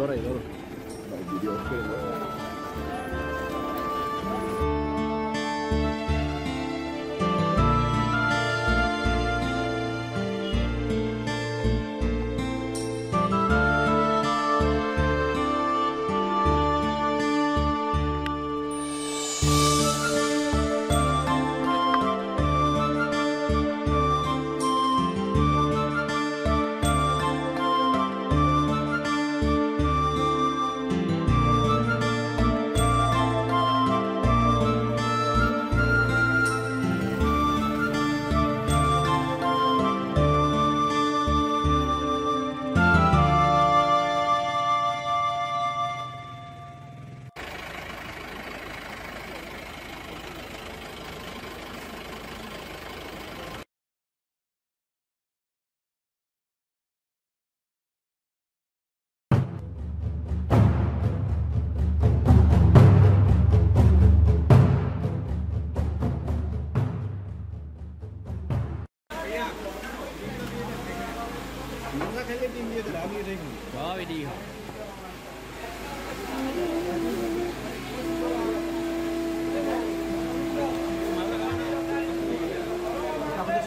ধরাই ধরো ভিডিও করে দাও।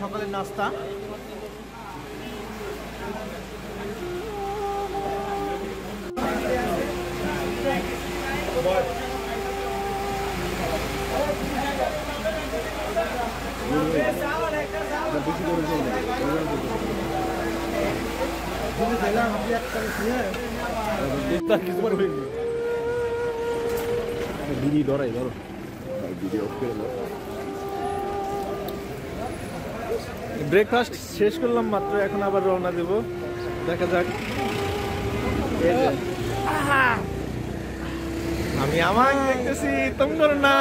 সকালের নাস্তা ভিডিও ধরাই ধরো ভিডিও করে দাও। ব্রেকফাস্ট শেষ করলাম মাত্র, এখন আবার রওনা দেব, দেখা যাক। আমি আমার দেখতেছি তোমরা না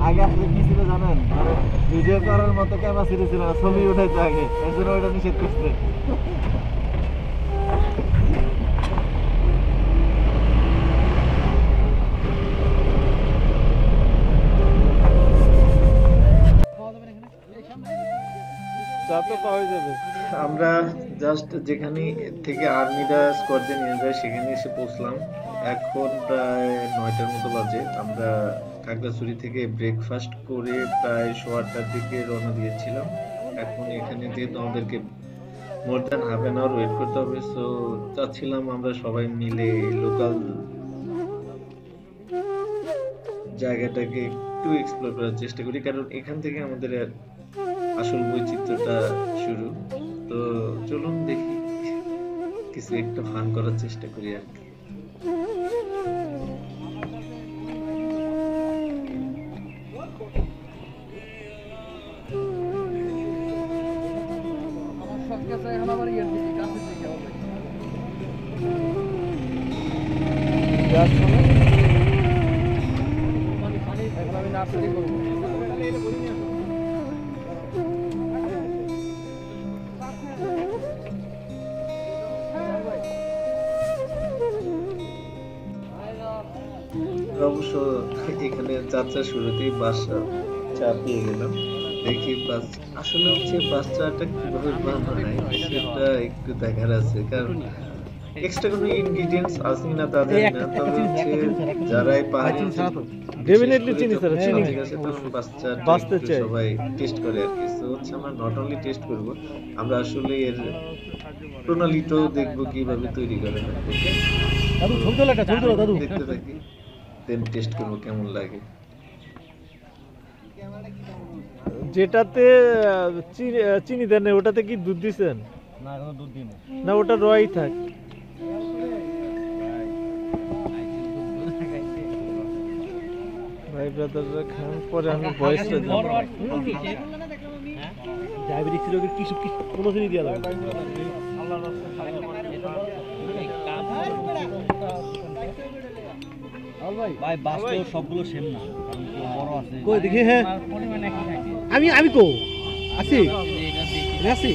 আগে আসলে কি ছিল জানেন, ভিডিও করার মতো ক্যাপাসিটি ছিল না, ছবি উঠাইতে আগে, এর জন্য ওইটা নিষেধ করছে। আমরা জাস্ট যেখানে থেকে আর্মিরা স্কোয়াডে নিয়ে যায় সেখানে এসে পৌঁছলাম। এখন প্রায় 9টার মতো বাজে। আমরা খাগড়াছড়ি থেকে ব্রেকফাস্ট করে প্রায় 8:15টার দিকে রওনা দিয়েছিলাম। এখন এখানে যেহেতু আমাদেরকে more than half an hour wait করতে হবে, সো চাচ্ছিলাম আমরা সবাই মিলে লোকাল জায়গাটাকে একটু এক্সপ্লোর করার চেষ্টা করি, কারণ এখান থেকে আমাদের আসল বৈচিত্র্যটা শুরু। তো চলুন দেখি, কিছু একটু ফান করার চেষ্টা করি আর কি। এখন আবার আমি নার্সারি করবো। অবশ্য এখানে যাত্রা শুরুতেই বাস চা পেয়ে গেলাম। দেখি বাস আসলে হচ্ছে বাস চাটা কিভাবে বানায় সেটা একটু দেখার আছে, কারণ এক্সট্রা কোনো ইনগ্রিডিয়েন্টস আছে কিনা তা জানি না, তবে হচ্ছে যারাই পাহাড়ি ডেফিনেটলি চিনি স্যার, চিনি ঠিক আছে, তখন বাচ্চাটা বাঁচতে একটু চাই। সবাই টেস্ট করে আর কি। তো হচ্ছে আমরা নট অনলি টেস্ট করব, আমরা আসলে এর প্রণালীটাও দেখবো কিভাবে তৈরি করে হয়। ওকে, দাদু ছবি তোলা, একটা ছবি তোলা দাদু। দেখতে থাকি, দেন টেস্ট করবো কেমন লাগে। যেটাতে চিনি দেন না, ওটাতে কি দুধ দিছেন? না কোনো দুধ দিই না। না ওটা রয়ই থাক। ভাই ব্রাদাররা খান, পরে আমি ভয়েসটা দিই। ডায়াবেটিস রোগের কিছু কোনো চিনি দেওয়া যাবে না। ভাই বাস্তব সবগুলো সেম না, কারণ কেউ বড় আছে। কই দেখি, হ্যাঁ পরিমাণ একই থাকে। আমি কো আছি এটা বেশি আছি।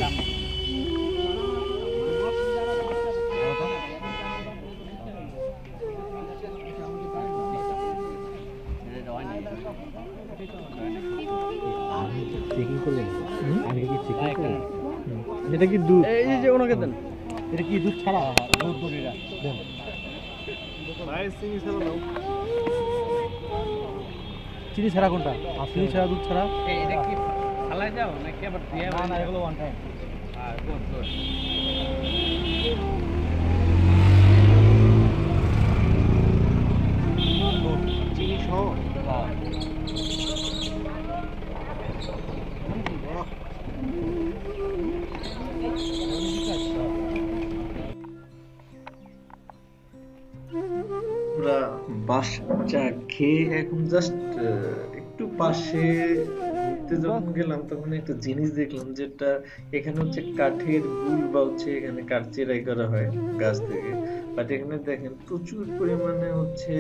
চেকিং করবেন? আমি কি চেকিং করব? এটা কি দুধ? এই যে ওনাকে দেন। এটা কি দুধ ছাড়া? দুধ দড়িরা দেন। চিনি ছাড়া কোনটা? চিনি ছাড়া, দুধ ছাড়া? এটা কি ফালাই দাও নাকি আবার দিয়ে? না না, এগুলো ওয়ান টাইম। হ্যাঁ, গুড গুড। চিনি সহ? আমরা বাস চা খেয়ে এখন জাস্ট একটু পাশে ঘুরতে যখন গেলাম তখন একটা জিনিস দেখলাম, যেটা এখানে হচ্ছে কাঠের গুল বা হচ্ছে এখানে কাঠ চেরাই করা হয় গাছ থেকে। বাট এখানে দেখেন প্রচুর পরিমাণে হচ্ছে,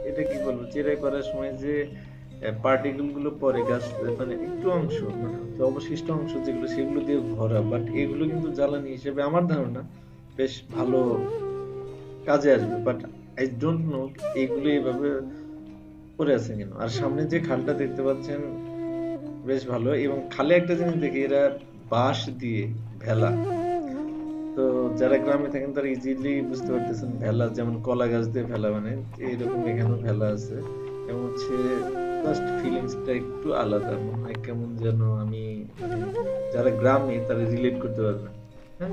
এটা কি বলবো, চেরাই করার সময় যে পার্টিকেল গুলো পরে গাছ, মানে একটু অংশ, মানে হচ্ছে অবশিষ্ট অংশ যেগুলো, সেগুলো দিয়ে ভরা। বাট এগুলো কিন্তু জ্বালানি হিসেবে আমার ধারণা বেশ ভালো কাজে আসবে। বাট আই ডোন্ট নো এইগুলো এইভাবে করে আছে কেন। আর সামনে যে খালটা দেখতে পাচ্ছেন বেশ ভালো, এবং খালে একটা জিনিস দেখি, এরা বাঁশ দিয়ে ভেলা, তো যারা গ্রামে থাকেন তারা ইজিলি বুঝতে পারতেছেন ভেলা, যেমন কলা গাছ দিয়ে ভেলা, মানে এইরকম এখানেও ভেলা আছে। এবং হচ্ছে জাস্ট ফিলিংসটা একটু আলাদা মনে হয়, কেমন যেন আমি, যারা গ্রামে তারা রিলেট করতে পারবেন। হ্যাঁ,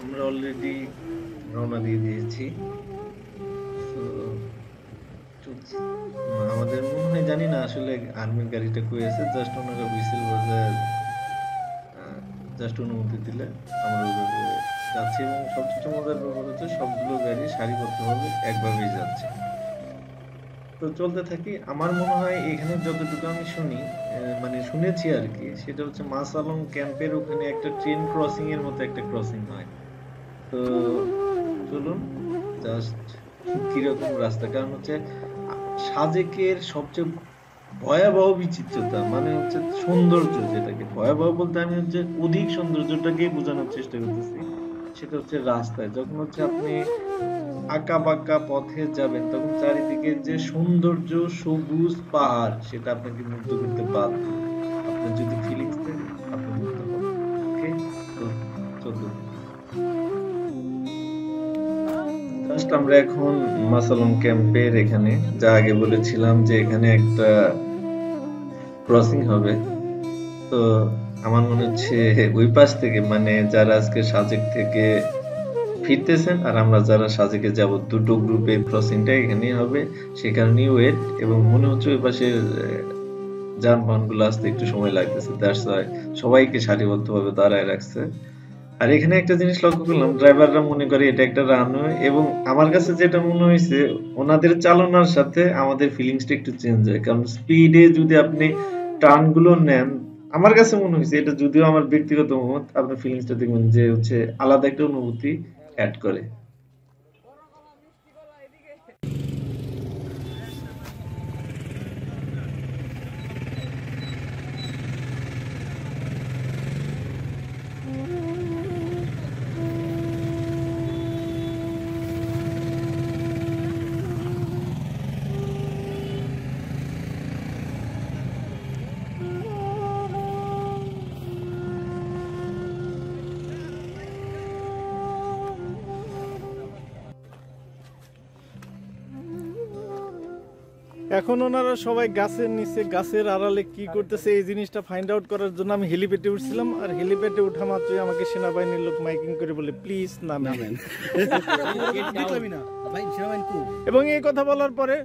আমরা অলরেডি রওনা দিয়ে দিয়েছি। So, চলছে। আমাদের মনে হয়, জানি না আসলে আর্মির গাড়িটা কই আছে, জাস্ট ওনারা হুইসেল বাজার জাস্ট অনুমতি দিলে আমরা ওইভাবে যাচ্ছি। এবং সবচেয়ে মজার ব্যাপার হচ্ছে সবগুলো গাড়ি সারিবদ্ধভাবে একভাবেই যাচ্ছে। তো চলতে থাকি। আমার মনে হয় এখানে যতটুকু আমি শুনি, মানে শুনেছি আর কি, সেটা হচ্ছে মাসালং ক্যাম্পের ওখানে একটা ট্রেন ক্রসিং এর মতো একটা ক্রসিং হয়। তো চলুন জাস্ট কিরকম রাস্তা, কারণ হচ্ছে সাজেকের সবচেয়ে ভয়াবহ বিচিত্রতা, মানে হচ্ছে সৌন্দর্য, যেটাকে ভয়াবহ বলতে আমি হচ্ছে অধিক সৌন্দর্যটাকেই বোঝানোর চেষ্টা করতেছি। সেটা হচ্ছে রাস্তায় যখন হচ্ছে আপনি আঁকা বাঁকা পথে যাবেন, তখন চারিদিকে যে সৌন্দর্য, সবুজ পাহাড়, সেটা আপনাকে মুগ্ধ করতে বাধ্য। আপনার যদি ফিলিংস থাকে আপনি মুগ্ধ হবেন। ওকে, তো চলুন। জাস্ট আমরা এখন মাসালং ক্যাম্পের এখানে, যা আগে বলেছিলাম যে এখানে একটা ক্রসিং হবে। তো আমার মনে হচ্ছে ওই পাশ থেকে, মানে যারা আজকে সাজেক থেকে ফিরতেছেন, আর আমরা যারা সাজেকে যাব দুটো গ্রুপের ক্রসিংটা এখানেই হবে, সে কারণেই ওয়েট। এবং মনে হচ্ছে ওই পাশে যানবাহনগুলো আসতে একটু সময় লাগতেছে, দ্যাটস ওয়াই সবাইকে সারিবদ্ধভাবে দাঁড়ায় রাখছে। আর এখানে একটা জিনিস লক্ষ্য করলাম, ড্রাইভাররা মনে করে এটা একটা রানওয়ে, এবং আমার কাছে যেটা মনে হয়েছে ওনাদের চালনার সাথে আমাদের ফিলিংসটা একটু চেঞ্জ হয়। কারণ স্পিডে যদি আপনি টার্নগুলো নেন, আমার কাছে মনে হয়েছে, এটা যদিও আমার ব্যক্তিগত মত, আপনার ফিলিংসটা দেখবেন যে হচ্ছে আলাদা একটা অনুভূতি অ্যাড করে। এখন ওনারা সবাই গাছের নিচে, গাছের আড়ালে কি করতেছে এই জিনিসটা ফাইন্ড আউট করার জন্য আমি হেলিপ্যাডে উঠছিলাম। আর হেলিপ্যাডে ওঠা মাত্রই আমাকে সেনাবাহিনীর লোক মাইকিং করে বলে, প্লিজ নামেন। এবং এই কথা বলার পরে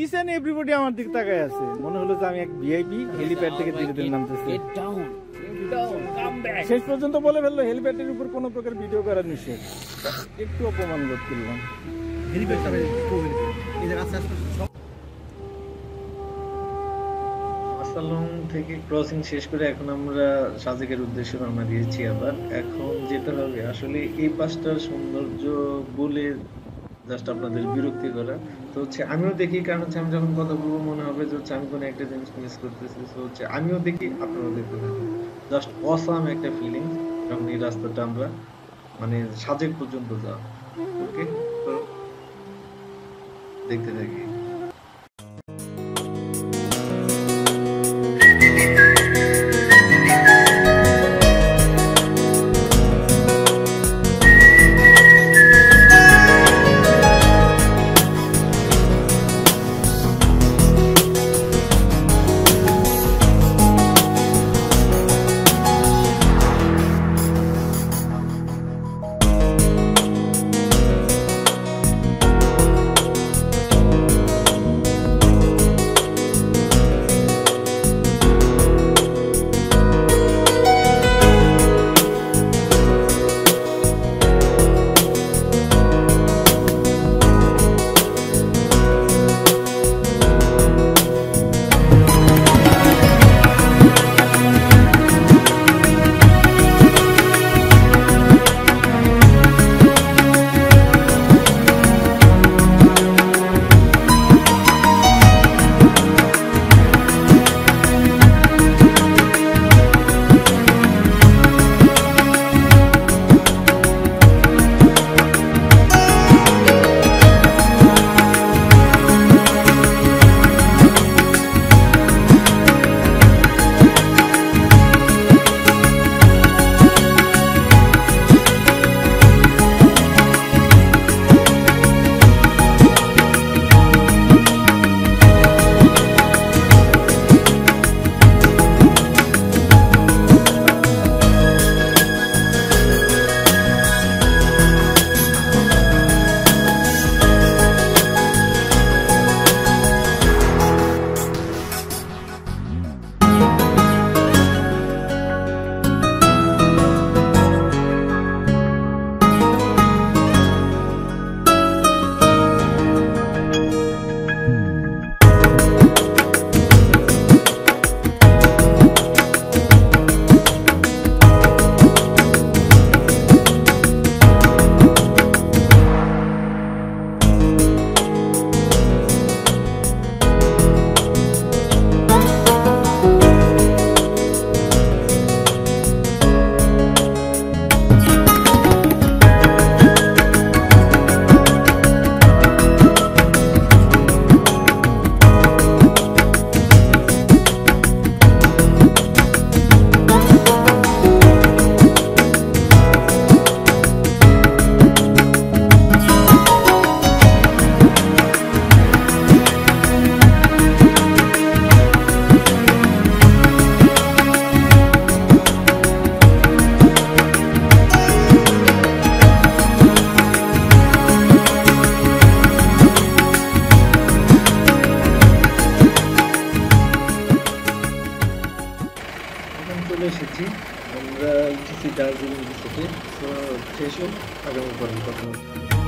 ইচ এন্ড এভরিবডি আমার দিক তাকায় আছে, মনে হলো যে আমি এক ভিআইপি হেলিপ্যাড থেকে ধীরে ধীরে নামতেছি। শেষ পর্যন্ত বলে ফেললো হেলিপ্যাডের উপর কোনো প্রকার ভিডিও করার নিষেধ। একটু অপমান বোধ করলাম। আসালং থেকে ক্রসিং শেষ করে এখন আমরা সাজেকের উদ্দেশ্যে রওনা দিয়েছি। আবার এখন যেতে হবে আসলে এই পাশটার সৌন্দর্য বলে জাস্ট আপনাদের বিরক্তি করা। তো হচ্ছে আমিও দেখি, কারণ হচ্ছে আমি যখন কথা বলবো মনে হবে যে হচ্ছে আমি কোনো একটা জিনিস মিস করতেছি। তো হচ্ছে আমিও দেখি, আপনারাও দেখতে থাকুন। জাস্ট অসাম একটা ফিলিং যখন এই রাস্তাটা আমরা মানে সাজেক পর্যন্ত যাওয়া। ওকে, তো দেখতে থাকি। শেষ হোক, আগামী পর্বে কথা হবে।